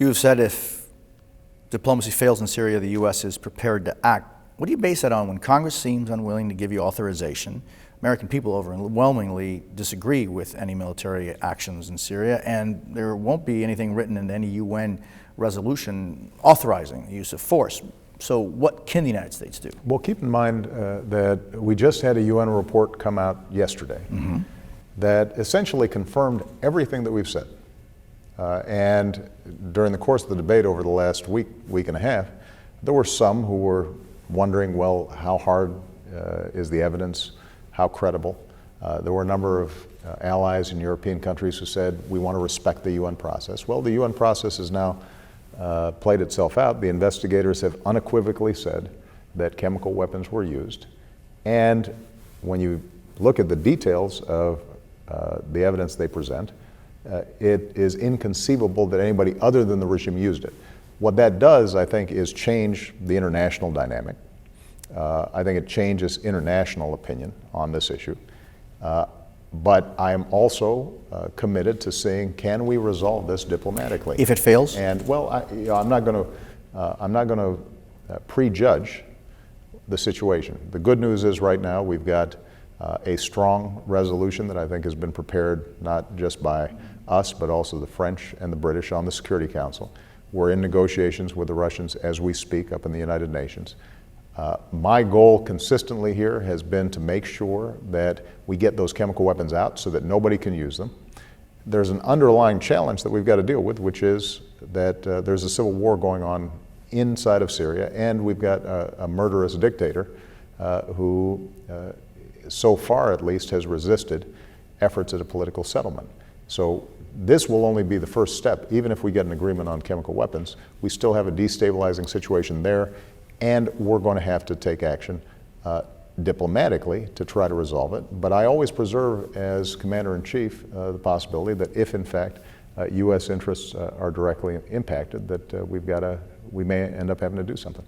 You have said if diplomacy fails in Syria, the U.S. is prepared to act. What do you base that on when Congress seems unwilling to give you authorization? American people overwhelmingly disagree with any military actions in Syria, and there won't be anything written in any UN resolution authorizing the use of force. So what can the United States do? Well, keep in mind that we just had a UN report come out yesterday that essentially confirmed everything that we've said. And during the course of the debate over the last week and a half, there were some who were wondering, well, how hard is the evidence? How credible? There were a number of allies in European countries who said, we want to respect the UN process. Well, the UN process has now played itself out. The investigators have unequivocally said that chemical weapons were used. And when you look at the details of the evidence they present, it is inconceivable that anybody other than the regime used it. What that does, I think, is change the international dynamic. I think it changes international opinion on this issue. But I am also committed to seeing, can we resolve this diplomatically? If it fails? And well, I'm not going to prejudge the situation. The good news is right now we've got a strong resolution that I think has been prepared not just by us, but also the French and the British on the Security Council. We're in negotiations with the Russians as we speak up in the United Nations. My goal consistently here has been to make sure that we get those chemical weapons out so that nobody can use them. There's an underlying challenge that we've got to deal with, which is that there's a civil war going on inside of Syria, and we've got a murderous dictator who, so far at least, has resisted efforts at a political settlement. So this will only be the first step. Even if we get an agreement on chemical weapons, we still have a destabilizing situation there, and we're going to have to take action diplomatically to try to resolve it. But I always preserve, as Commander-in-Chief, the possibility that if, in fact, U.S. interests are directly impacted, that we may end up having to do something.